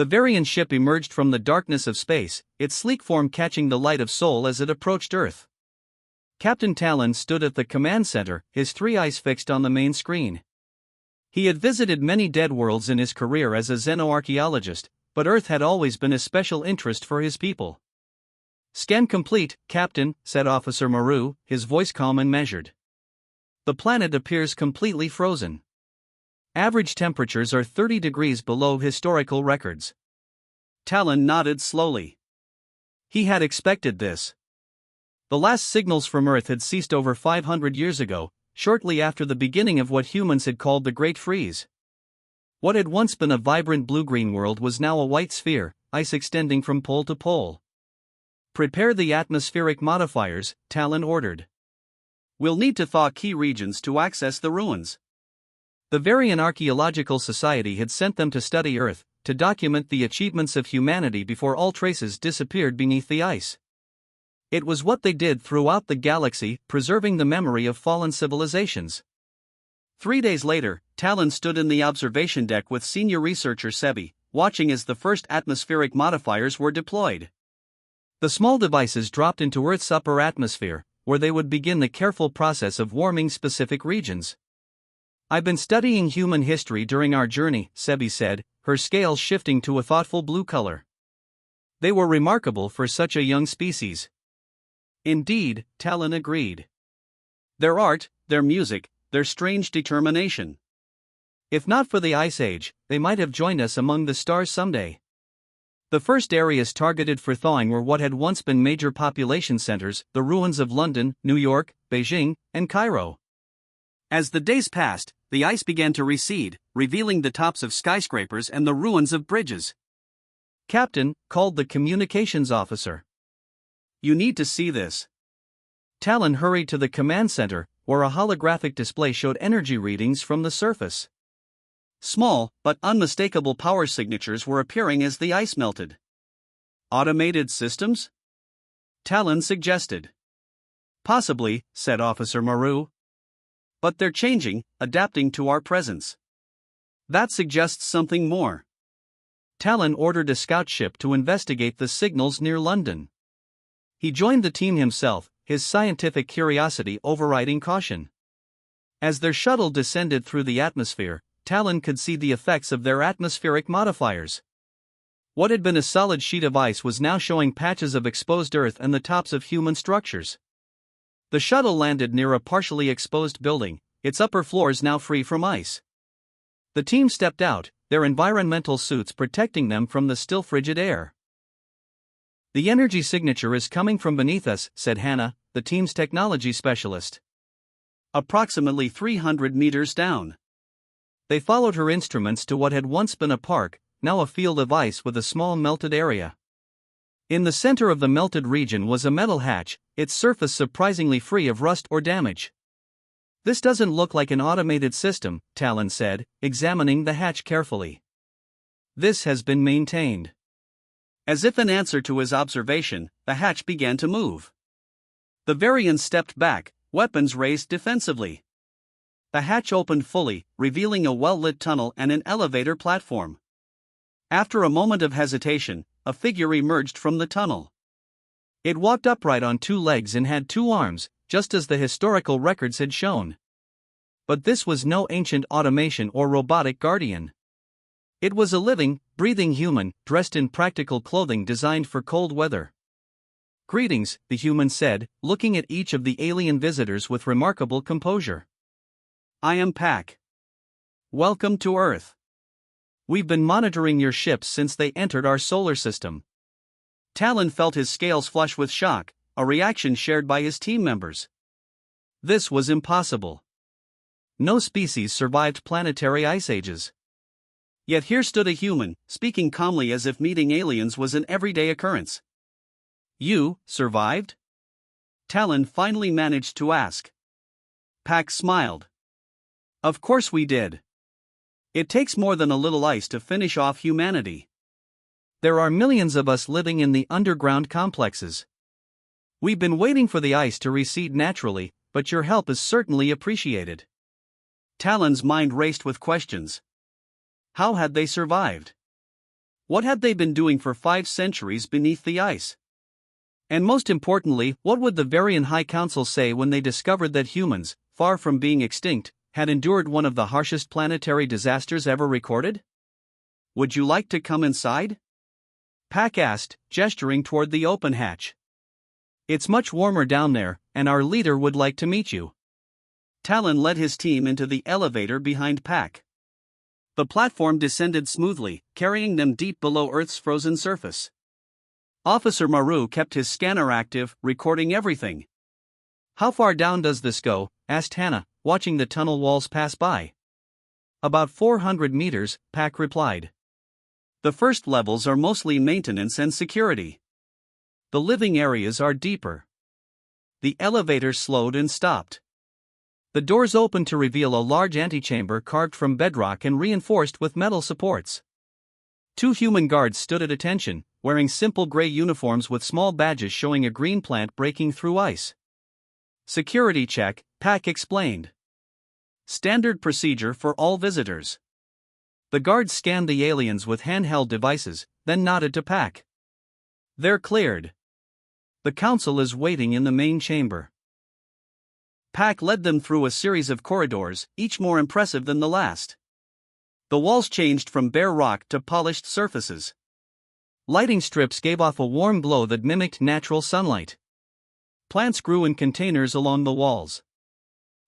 The Varian ship emerged from the darkness of space, its sleek form catching the light of Sol as it approached Earth. Captain Talon stood at the command center, his three eyes fixed on the main screen. He had visited many dead worlds in his career as a xenoarchaeologist, but Earth had always been a special interest for his people. "Scan complete, Captain," said Officer Maru, his voice calm and measured. "The planet appears completely frozen. Average temperatures are 30 degrees below historical records." Talon nodded slowly. He had expected this. The last signals from Earth had ceased over 500 years ago, shortly after the beginning of what humans had called the Great Freeze. What had once been a vibrant blue-green world was now a white sphere, ice extending from pole to pole. "Prepare the atmospheric modifiers," Talon ordered. "We'll need to thaw key regions to access the ruins." The Varian Archaeological Society had sent them to study Earth, to document the achievements of humanity before all traces disappeared beneath the ice. It was what they did throughout the galaxy, preserving the memory of fallen civilizations. 3 days later, Talon stood in the observation deck with senior researcher Sebi, watching as the first atmospheric modifiers were deployed. The small devices dropped into Earth's upper atmosphere, where they would begin the careful process of warming specific regions. "I've been studying human history during our journey," Sebi said, her scales shifting to a thoughtful blue color. "They were remarkable for such a young species." "Indeed," Talon agreed. "Their art, their music, their strange determination. If not for the Ice Age, they might have joined us among the stars someday." The first areas targeted for thawing were what had once been major population centers, the ruins of London, New York, Beijing, and Cairo. As the days passed, the ice began to recede, revealing the tops of skyscrapers and the ruins of bridges. "Captain," called the communications officer. "You need to see this." Talon hurried to the command center, where a holographic display showed energy readings from the surface. Small, but unmistakable power signatures were appearing as the ice melted. "Automated systems?" Talon suggested. "Possibly," said Officer Maru. "But they're changing, adapting to our presence. That suggests something more." Talon ordered a scout ship to investigate the signals near London. He joined the team himself, his scientific curiosity overriding caution. As their shuttle descended through the atmosphere, Talon could see the effects of their atmospheric modifiers. What had been a solid sheet of ice was now showing patches of exposed Earth and the tops of human structures. The shuttle landed near a partially exposed building, its upper floors now free from ice. The team stepped out, their environmental suits protecting them from the still frigid air. "The energy signature is coming from beneath us," said Hannah, the team's technology specialist. "Approximately 300 meters down." They followed her instruments to what had once been a park, now a field of ice with a small melted area. In the center of the melted region was a metal hatch, its surface surprisingly free of rust or damage. "This doesn't look like an automated system," Talon said, examining the hatch carefully. "This has been maintained." As if in answer to his observation, the hatch began to move. The Varians stepped back, weapons raised defensively. The hatch opened fully, revealing a well-lit tunnel and an elevator platform. After a moment of hesitation, a figure emerged from the tunnel. It walked upright on 2 legs and had 2 arms, just as the historical records had shown. But this was no ancient automation or robotic guardian. It was a living, breathing human, dressed in practical clothing designed for cold weather. "Greetings," the human said, looking at each of the alien visitors with remarkable composure. "I am Pac. Welcome to Earth. We've been monitoring your ships since they entered our solar system." Talon felt his scales flush with shock, a reaction shared by his team members. This was impossible. No species survived planetary ice ages. Yet here stood a human, speaking calmly as if meeting aliens was an everyday occurrence. "You survived?" Talon finally managed to ask. Pac smiled. "Of course we did. It takes more than a little ice to finish off humanity. There are millions of us living in the underground complexes. We've been waiting for the ice to recede naturally, but your help is certainly appreciated." Talon's mind raced with questions. How had they survived? What had they been doing for 5 centuries beneath the ice? And most importantly, what would the Varian High Council say when they discovered that humans, far from being extinct, had endured one of the harshest planetary disasters ever recorded? Would you like to come inside? Pack asked, gesturing toward the open hatch. It's much warmer down there, and our leader would like to meet you. Talon led his team into the elevator behind Pack. The platform descended smoothly, carrying them deep below Earth's frozen surface. Officer Maru kept his scanner active, recording everything. How far down does this go? Asked Hannah, watching the tunnel walls pass by. About 400 meters, Pack replied. The first levels are mostly maintenance and security. The living areas are deeper. The elevator slowed and stopped. The doors opened to reveal a large antechamber carved from bedrock and reinforced with metal supports. 2 human guards stood at attention, wearing simple gray uniforms with small badges showing a green plant breaking through ice. Security check, Pack explained. Standard procedure for all visitors. The guards scanned the aliens with handheld devices, then nodded to Pack. They're cleared. The council is waiting in the main chamber. Pack led them through a series of corridors, each more impressive than the last. The walls changed from bare rock to polished surfaces. Lighting strips gave off a warm glow that mimicked natural sunlight. Plants grew in containers along the walls.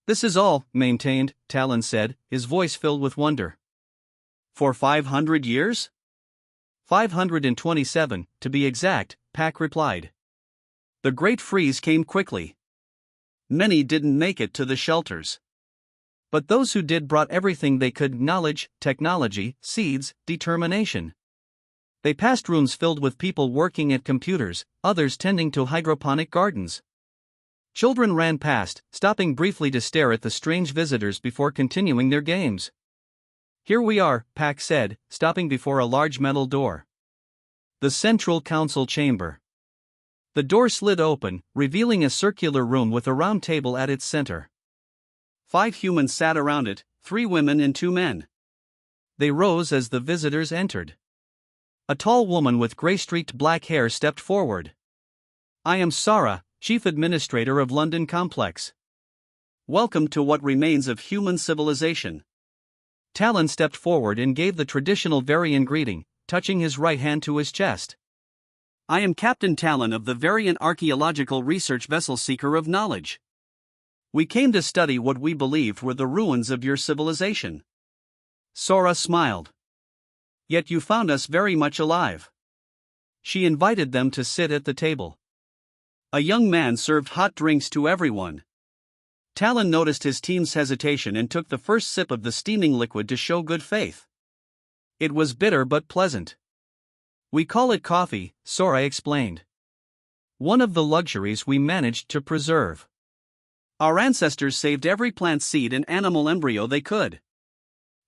This is all maintained, Talon said, his voice filled with wonder. For 500 years? 527, to be exact, Pack replied. The Great Freeze came quickly. Many didn't make it to the shelters. But those who did brought everything they could: knowledge, technology, seeds, determination. They passed rooms filled with people working at computers, others tending to hydroponic gardens. Children ran past, stopping briefly to stare at the strange visitors before continuing their games. Here we are, Pack said, stopping before a large metal door. The Central Council Chamber. The door slid open, revealing a circular room with a round table at its center. 5 humans sat around it, 3 women and 2 men. They rose as the visitors entered. A tall woman with gray-streaked black hair stepped forward. I am Sarah, Chief Administrator of London Complex. Welcome to what remains of human civilization. Talon stepped forward and gave the traditional Varian greeting, touching his right hand to his chest. I am Captain Talon of the Varian Archaeological Research Vessel Seeker of Knowledge. We came to study what we believed were the ruins of your civilization. Sora smiled. Yet you found us very much alive. She invited them to sit at the table. A young man served hot drinks to everyone. Talon noticed his team's hesitation and took the first sip of the steaming liquid to show good faith. It was bitter but pleasant. We call it coffee, Sora explained. One of the luxuries we managed to preserve. Our ancestors saved every plant seed and animal embryo they could.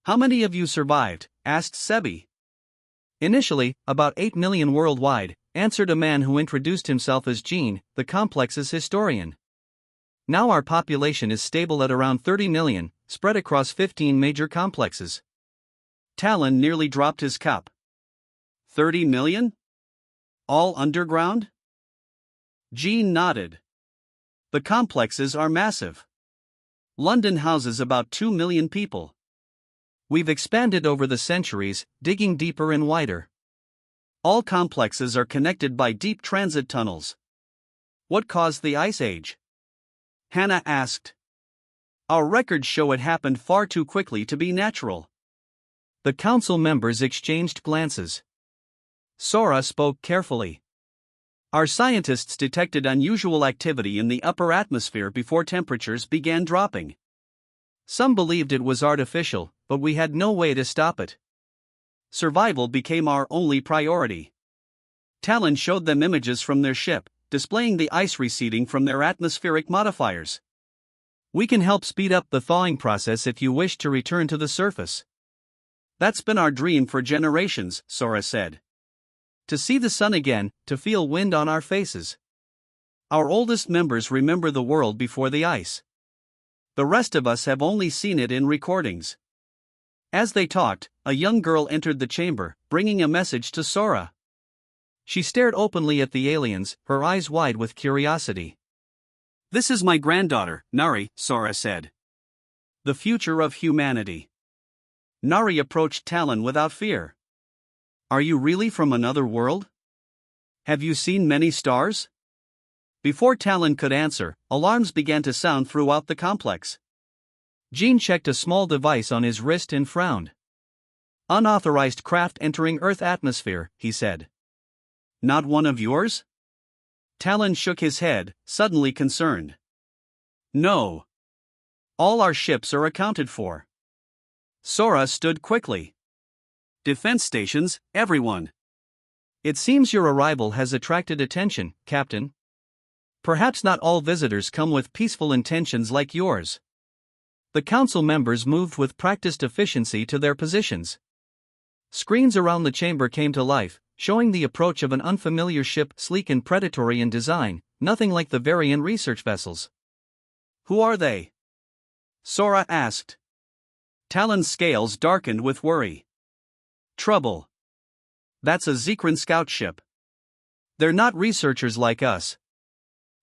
How many of you survived? Asked Sebi. Initially, about 8 million worldwide, answered a man who introduced himself as Gene, the complex's historian. Now our population is stable at around 30 million, spread across 15 major complexes. Talon nearly dropped his cup. 30 million? All underground? Gene nodded. The complexes are massive. London houses about 2 million people. We've expanded over the centuries, digging deeper and wider. All complexes are connected by deep transit tunnels. What caused the Ice Age? Hannah asked. Our records show it happened far too quickly to be natural. The council members exchanged glances. Sora spoke carefully. Our scientists detected unusual activity in the upper atmosphere before temperatures began dropping. Some believed it was artificial, but we had no way to stop it. Survival became our only priority. Talon showed them images from their ship, displaying the ice receding from their atmospheric modifiers. We can help speed up the thawing process if you wish to return to the surface. That's been our dream for generations, Sora said. To see the sun again, to feel wind on our faces. Our oldest members remember the world before the ice. The rest of us have only seen it in recordings. As they talked, a young girl entered the chamber, bringing a message to Sora. She stared openly at the aliens, her eyes wide with curiosity. "This is my granddaughter, Nari," Sora said. "The future of humanity." Nari approached Talon without fear. "Are you really from another world? Have you seen many stars?" Before Talon could answer, alarms began to sound throughout the complex. Jean checked a small device on his wrist and frowned. "Unauthorized craft entering Earth atmosphere," he said. "Not one of yours?" Talon shook his head, suddenly concerned. "No. All our ships are accounted for." Sora stood quickly. "Defense stations, everyone." "It seems your arrival has attracted attention, Captain. Perhaps not all visitors come with peaceful intentions like yours." The council members moved with practiced efficiency to their positions. Screens around the chamber came to life, showing the approach of an unfamiliar ship, sleek and predatory in design, nothing like the Varian research vessels. "Who are they?" Sora asked. Talon's scales darkened with worry. "Trouble. That's a Zekran scout ship. They're not researchers like us.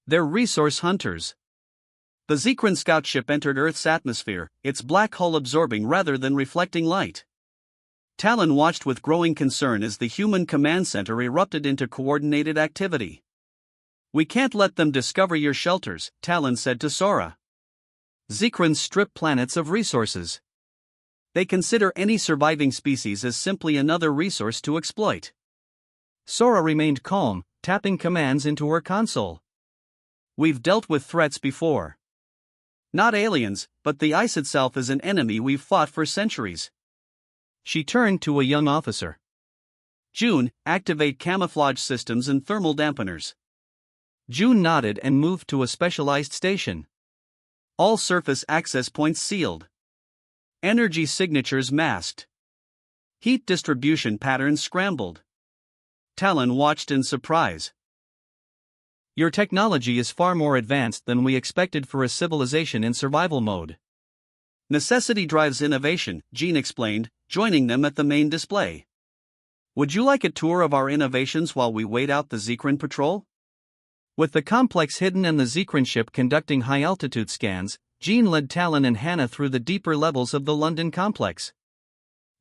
They're resource hunters." The Zekran scout ship entered Earth's atmosphere, its black hull absorbing rather than reflecting light. Talon watched with growing concern as the human command center erupted into coordinated activity. "We can't let them discover your shelters," Talon said to Sora. "Zekrans strip planets of resources. They consider any surviving species as simply another resource to exploit." Sora remained calm, tapping commands into her console. "We've dealt with threats before. Not aliens, but the ice itself is an enemy we've fought for centuries." She turned to a young officer. "June, activate camouflage systems and thermal dampeners." June nodded and moved to a specialized station. All surface access points sealed. Energy signatures masked. Heat distribution patterns scrambled. Talon watched in surprise. "Your technology is far more advanced than we expected for a civilization in survival mode." "Necessity drives innovation," Jean explained, joining them at the main display. "Would you like a tour of our innovations while we wait out the Zekran patrol?" With the complex hidden and the Zekran ship conducting high-altitude scans, Jean led Talon and Hannah through the deeper levels of the London complex.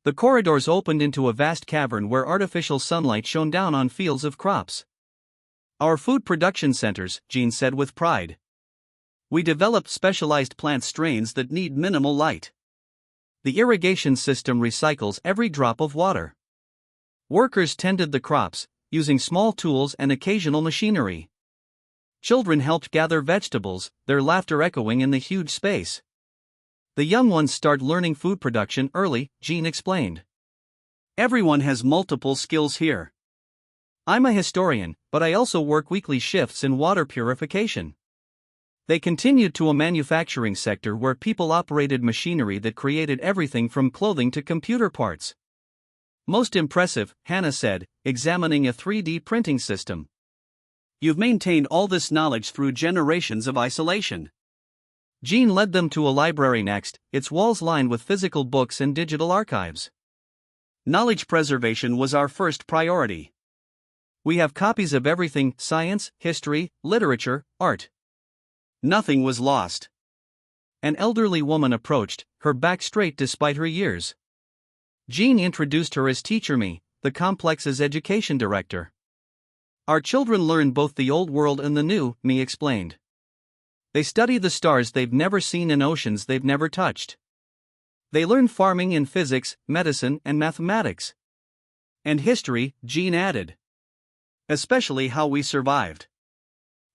The corridors opened into a vast cavern where artificial sunlight shone down on fields of crops. "Our food production centers," Jean said with pride. "We developed specialized plant strains that need minimal light. The irrigation system recycles every drop of water. Workers tended the crops, using small tools and occasional machinery. Children helped gather vegetables, their laughter echoing in the huge space. The young ones start learning food production early," Jean explained. "Everyone has multiple skills here. I'm a historian, but I also work weekly shifts in water purification." They continued to a manufacturing sector where people operated machinery that created everything from clothing to computer parts. "Most impressive," Hannah said, examining a 3D printing system. "You've maintained all this knowledge through generations of isolation." Jean led them to a library next, its walls lined with physical books and digital archives. "Knowledge preservation was our first priority. We have copies of everything: science, history, literature, art. Nothing was lost." An elderly woman approached, her back straight despite her years. Jean introduced her as Teacher Me, the complex's education director. "Our children learn both the old world and the new," Me explained. "They study the stars they've never seen and oceans they've never touched. They learn farming and physics, medicine and mathematics. And history," Jean added. "Especially how we survived."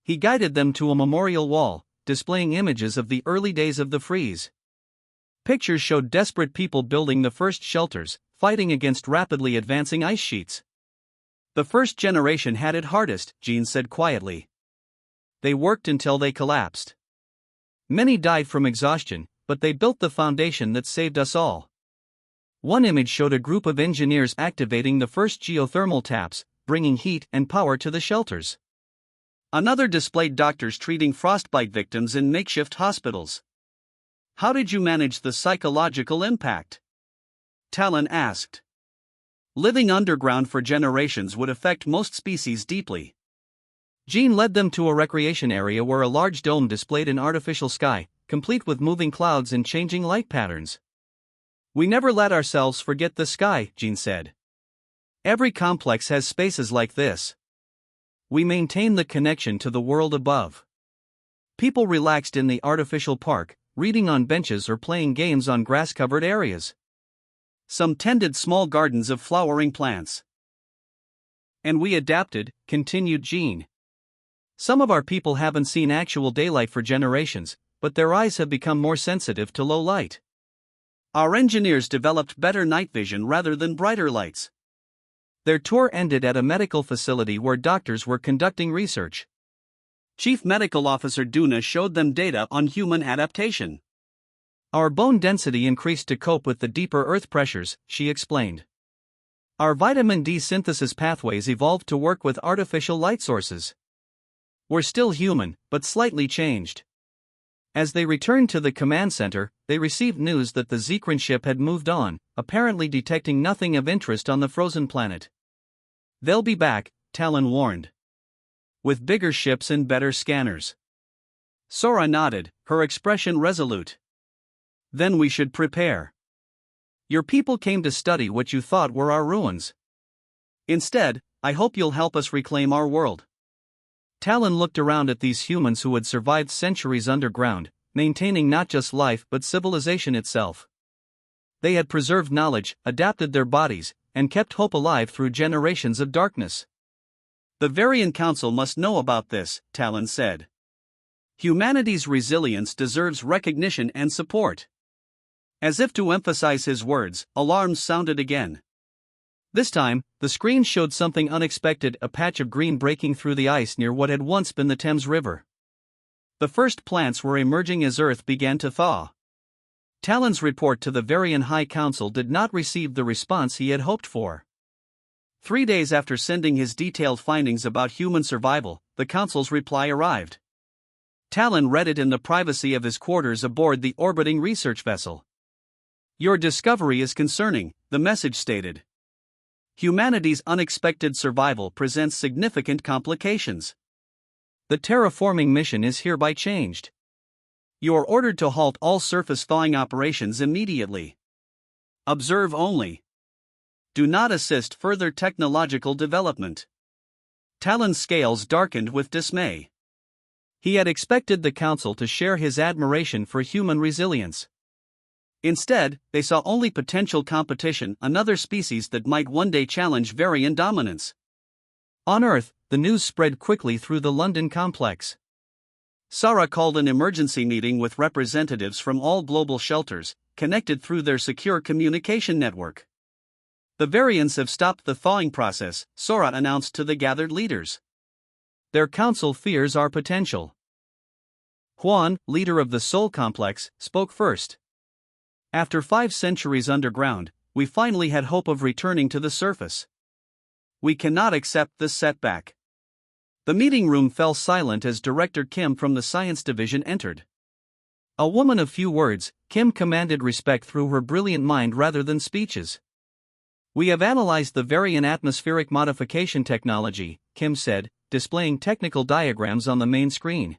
He guided them to a memorial wall, displaying images of the early days of the freeze. Pictures showed desperate people building the first shelters, fighting against rapidly advancing ice sheets. "The first generation had it hardest," Jean said quietly. "They worked until they collapsed. Many died from exhaustion, but they built the foundation that saved us all." One image showed a group of engineers activating the first geothermal taps, bringing heat and power to the shelters. Another displayed doctors treating frostbite victims in makeshift hospitals. "How did you manage the psychological impact?" Talon asked. Living underground for generations would affect most species deeply. Jean led them to a recreation area where a large dome displayed an artificial sky, complete with moving clouds and changing light patterns. We never let ourselves forget the sky, Jean said. Every complex has spaces like this. We maintain the connection to the world above. People relaxed in the artificial park, reading on benches or playing games on grass-covered areas. Some tended small gardens of flowering plants. And we adapted, continued Jean. Some of our people haven't seen actual daylight for generations, but their eyes have become more sensitive to low light. Our engineers developed better night vision rather than brighter lights. Their tour ended at a medical facility where doctors were conducting research. Chief Medical Officer Duna showed them data on human adaptation. Our bone density increased to cope with the deeper earth pressures, she explained. Our vitamin D synthesis pathways evolved to work with artificial light sources. We're still human, but slightly changed. As they returned to the command center, they received news that the Zekran ship had moved on, apparently detecting nothing of interest on the frozen planet. They'll be back, Talon warned. With bigger ships and better scanners. Sora nodded, her expression resolute. Then we should prepare. Your people came to study what you thought were our ruins. Instead, I hope you'll help us reclaim our world. Talon looked around at these humans who had survived centuries underground, maintaining not just life but civilization itself. They had preserved knowledge, adapted their bodies, and kept hope alive through generations of darkness. The Varian Council must know about this, Talon said. Humanity's resilience deserves recognition and support. As if to emphasize his words, alarms sounded again. This time, the screen showed something unexpected, a patch of green breaking through the ice near what had once been the Thames River. The first plants were emerging as Earth began to thaw. Talon's report to the Varian High Council did not receive the response he had hoped for. 3 days after sending his detailed findings about human survival, the Council's reply arrived. Talon read it in the privacy of his quarters aboard the orbiting research vessel. Your discovery is concerning, the message stated. Humanity's unexpected survival presents significant complications. The terraforming mission is hereby changed. You are ordered to halt all surface thawing operations immediately. Observe only. Do not assist further technological development. Talon's scales darkened with dismay. He had expected the Council to share his admiration for human resilience. Instead, they saw only potential competition, another species that might one day challenge Varian dominance. On Earth, the news spread quickly through the London complex. Sara called an emergency meeting with representatives from all global shelters, connected through their secure communication network. The Varians have stopped the thawing process, Sora announced to the gathered leaders. Their council fears our potential. Juan, leader of the Sol complex, spoke first. After 5 centuries underground, we finally had hope of returning to the surface. We cannot accept this setback. The meeting room fell silent as Director Kim from the Science Division entered. A woman of few words, Kim commanded respect through her brilliant mind rather than speeches. We have analyzed the Varian atmospheric modification technology, Kim said, displaying technical diagrams on the main screen.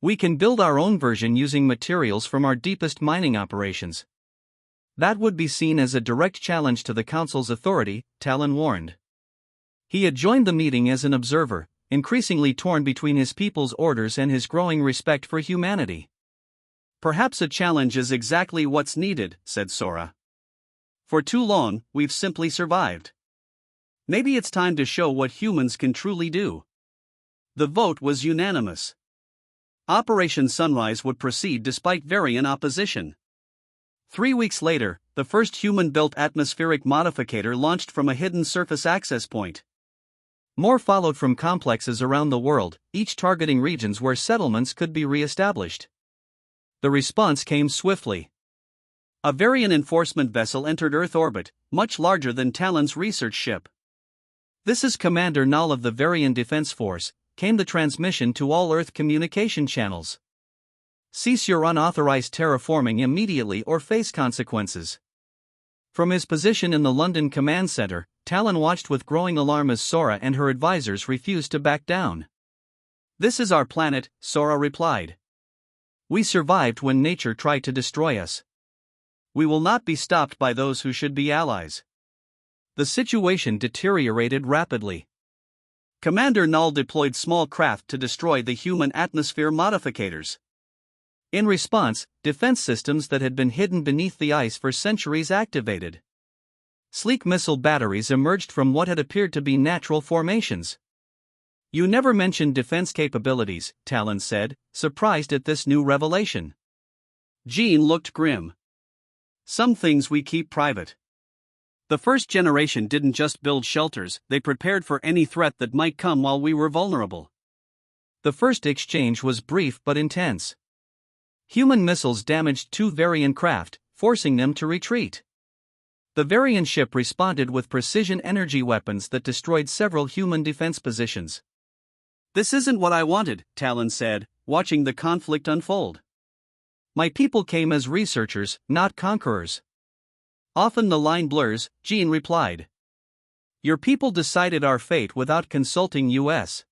We can build our own version using materials from our deepest mining operations. That would be seen as a direct challenge to the Council's authority, Talon warned. He had joined the meeting as an observer, increasingly torn between his people's orders and his growing respect for humanity. Perhaps a challenge is exactly what's needed, said Sora. For too long, we've simply survived. Maybe it's time to show what humans can truly do. The vote was unanimous. Operation Sunrise would proceed despite Varian opposition. 3 weeks later, the first human-built atmospheric modificator launched from a hidden surface access point. More followed from complexes around the world, each targeting regions where settlements could be re-established. The response came swiftly. A Varian enforcement vessel entered Earth orbit, much larger than Talon's research ship. This is Commander Null of the Varian Defense Force, came the transmission to all Earth communication channels. Cease your unauthorized terraforming immediately or face consequences. From his position in the London command center, Talon watched with growing alarm as Sora and her advisors refused to back down. "This is our planet," Sora replied. "We survived when nature tried to destroy us. We will not be stopped by those who should be allies." The situation deteriorated rapidly. Commander Null deployed small craft to destroy the human atmosphere modificators. In response, defense systems that had been hidden beneath the ice for centuries activated. Sleek missile batteries emerged from what had appeared to be natural formations. "You never mentioned defense capabilities," Talon said, surprised at this new revelation. Jean looked grim. "Some things we keep private. The first generation didn't just build shelters, they prepared for any threat that might come while we were vulnerable." The first exchange was brief but intense. Human missiles damaged 2 Varian craft, forcing them to retreat. The Varian ship responded with precision energy weapons that destroyed several human defense positions. "This isn't what I wanted," Talon said, watching the conflict unfold. "My people came as researchers, not conquerors." "Often the line blurs," Jean replied. "Your people decided our fate without consulting us.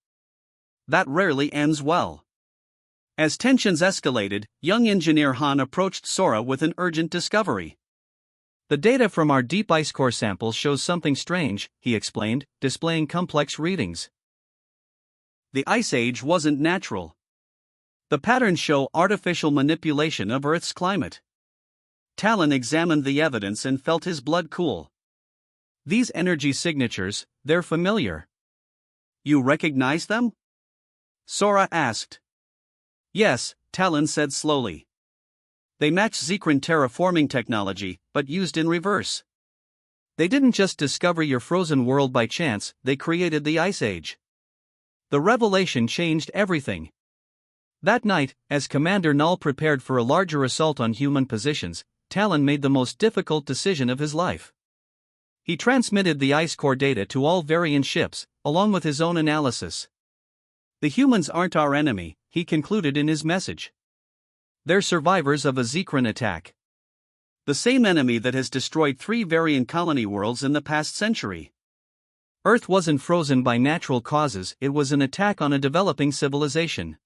That rarely ends well." As tensions escalated, young engineer Han approached Sora with an urgent discovery. "The data from our deep ice core samples shows something strange," he explained, displaying complex readings. "The Ice Age wasn't natural. The patterns show artificial manipulation of Earth's climate." Talon examined the evidence and felt his blood cool. "These energy signatures, they're familiar." "You recognize them?" Sora asked. "Yes," Talon said slowly. "They match Zekran terraforming technology, but used in reverse. They didn't just discover your frozen world by chance, they created the Ice Age." The revelation changed everything. That night, as Commander Null prepared for a larger assault on human positions, Talon made the most difficult decision of his life. He transmitted the ice core data to all Varian ships, along with his own analysis. "The humans aren't our enemy," he concluded in his message. "They're survivors of a Zekran attack. The same enemy that has destroyed 3 Varian colony worlds in the past century. Earth wasn't frozen by natural causes, it was an attack on a developing civilization."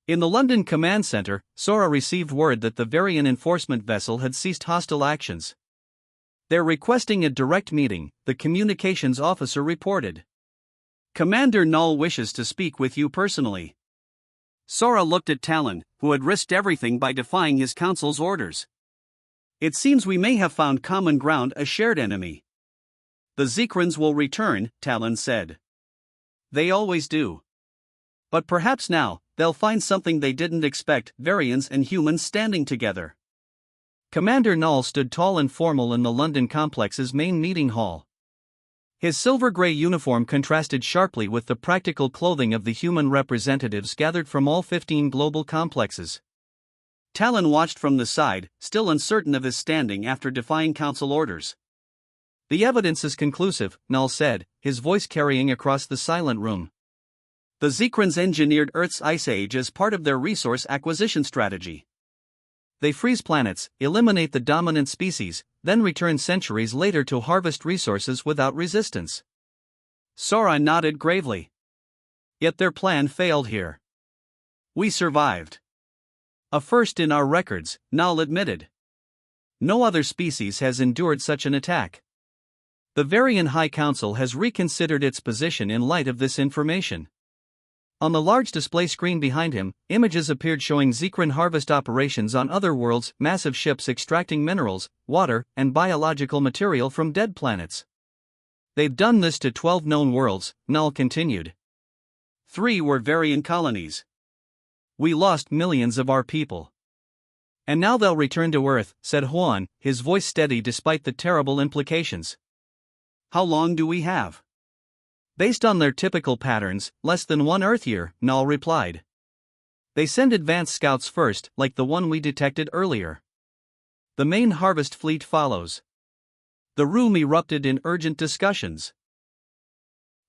In the London command center, Sora received word that the Varian enforcement vessel had ceased hostile actions. "They're requesting a direct meeting," the communications officer reported. "Commander Null wishes to speak with you personally." Sora looked at Talon, who had risked everything by defying his council's orders. "It seems we may have found common ground, a shared enemy." "The Zekrans will return," Talon said. "They always do. But perhaps now, they'll find something they didn't expect, Varians and humans standing together." Commander Null stood tall and formal in the London complex's main meeting hall. His silver-gray uniform contrasted sharply with the practical clothing of the human representatives gathered from all 15 global complexes. Talon watched from the side, still uncertain of his standing after defying council orders. "The evidence is conclusive," Null said, his voice carrying across the silent room. "The Zekrans engineered Earth's Ice Age as part of their resource acquisition strategy. They freeze planets, eliminate the dominant species, then return centuries later to harvest resources without resistance." Sora nodded gravely. "Yet their plan failed here. We survived. A first in our records," Null admitted. "No other species has endured such an attack. The Varian High Council has reconsidered its position in light of this information." On the large display screen behind him, images appeared showing Zekran harvest operations on other worlds, massive ships extracting minerals, water, and biological material from dead planets. "They've done this to 12 known worlds," Null continued. 3 were Varian colonies. We lost millions of our people. "And now they'll return to Earth," said Huan, his voice steady despite the terrible implications. "How long do we have?" "Based on their typical patterns, less than 1 Earth year," Null replied. "They send advanced scouts first, like the one we detected earlier. The main harvest fleet follows." The room erupted in urgent discussions.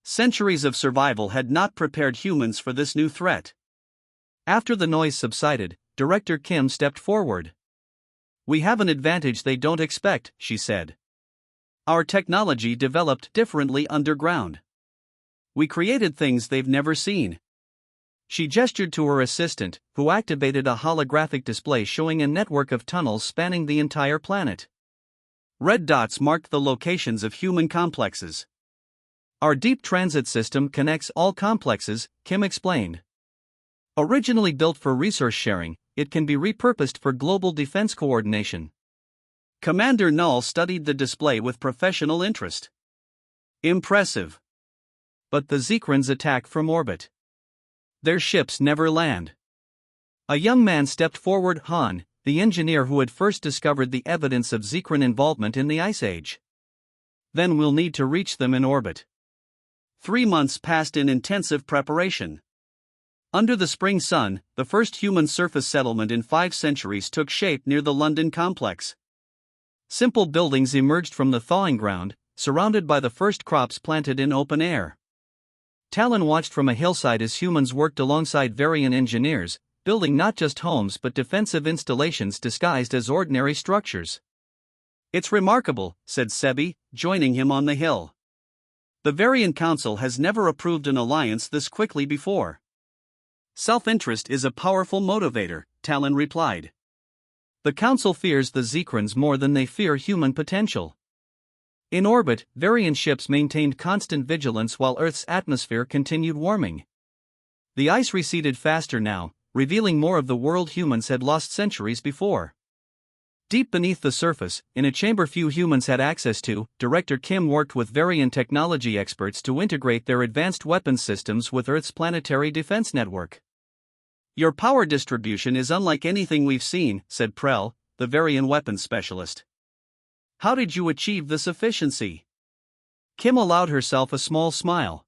Centuries of survival had not prepared humans for this new threat. After the noise subsided, Director Kim stepped forward. We have an advantage they don't expect, she said. Our technology developed differently underground. We created things they've never seen. She gestured to her assistant, who activated a holographic display showing a network of tunnels spanning the entire planet. Red dots marked the locations of human complexes. Our deep transit system connects all complexes, Kim explained. Originally built for resource sharing, it can be repurposed for global defense coordination. Commander Null studied the display with professional interest. Impressive. But the Zekrans attack from orbit. Their ships never land. A young man stepped forward, Han, the engineer who had first discovered the evidence of Zekran involvement in the Ice Age. Then we'll need to reach them in orbit. 3 months passed in intensive preparation. Under the spring sun, the first human surface settlement in 5 centuries took shape near the London complex. Simple buildings emerged from the thawing ground, surrounded by the first crops planted in open air. Talon watched from a hillside as humans worked alongside Varian engineers, building not just homes but defensive installations disguised as ordinary structures. It's remarkable, said Sebi, joining him on the hill. The Varian Council has never approved an alliance this quickly before. Self-interest is a powerful motivator, Talon replied. The Council fears the Zekrans more than they fear human potential. In orbit, Varian ships maintained constant vigilance while Earth's atmosphere continued warming. The ice receded faster now, revealing more of the world humans had lost centuries before. Deep beneath the surface, in a chamber few humans had access to, Director Kim worked with Varian technology experts to integrate their advanced weapons systems with Earth's planetary defense network. Your power distribution is unlike anything we've seen, said Prel, the Varian weapons specialist. How did you achieve this efficiency? Kim allowed herself a small smile.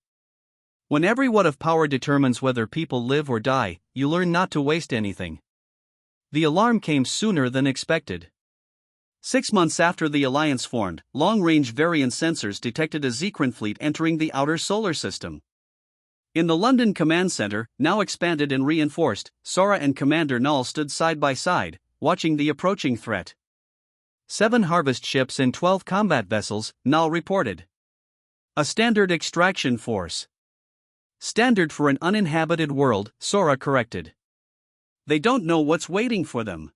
When every watt of power determines whether people live or die, you learn not to waste anything. The alarm came sooner than expected. 6 months after the alliance formed, long-range Varian sensors detected a Zekran fleet entering the outer solar system. In the London Command Center, now expanded and reinforced, Sora and Commander Null stood side by side, watching the approaching threat. 7 harvest ships and 12 combat vessels, Null reported. A standard extraction force. Standard for an uninhabited world, Sora corrected. They don't know what's waiting for them.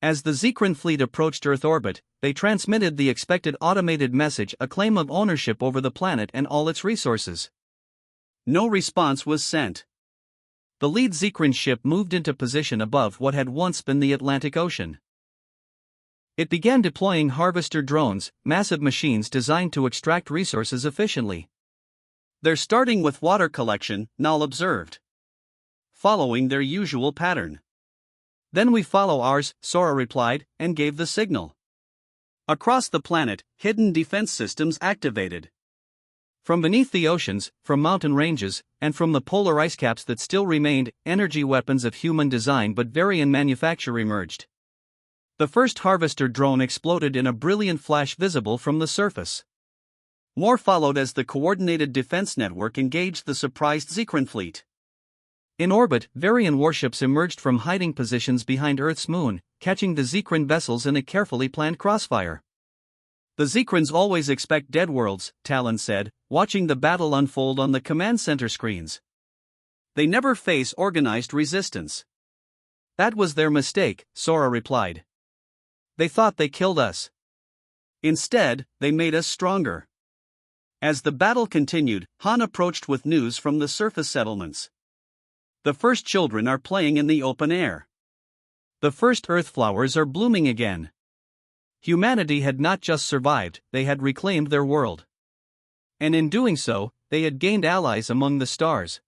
As the Zekran fleet approached Earth orbit, they transmitted the expected automated message, a claim of ownership over the planet and all its resources. No response was sent. The lead Zekran ship moved into position above what had once been the Atlantic Ocean. It began deploying harvester drones, massive machines designed to extract resources efficiently. They're starting with water collection, Null observed. Following their usual pattern. Then we follow ours, Sora replied, and gave the signal. Across the planet, hidden defense systems activated. From beneath the oceans, from mountain ranges, and from the polar ice caps that still remained, energy weapons of human design but Varian manufacture emerged. The first harvester drone exploded in a brilliant flash visible from the surface. More followed as the coordinated defense network engaged the surprised Zekran fleet. In orbit, Varian warships emerged from hiding positions behind Earth's moon, catching the Zekran vessels in a carefully planned crossfire. The Zekrans always expect dead worlds, Talon said, watching the battle unfold on the command center screens. They never face organized resistance. That was their mistake, Sora replied. They thought they killed us. Instead, they made us stronger. As the battle continued, Han approached with news from the surface settlements. The first children are playing in the open air. The first earth flowers are blooming again. Humanity had not just survived, they had reclaimed their world. And in doing so, they had gained allies among the stars.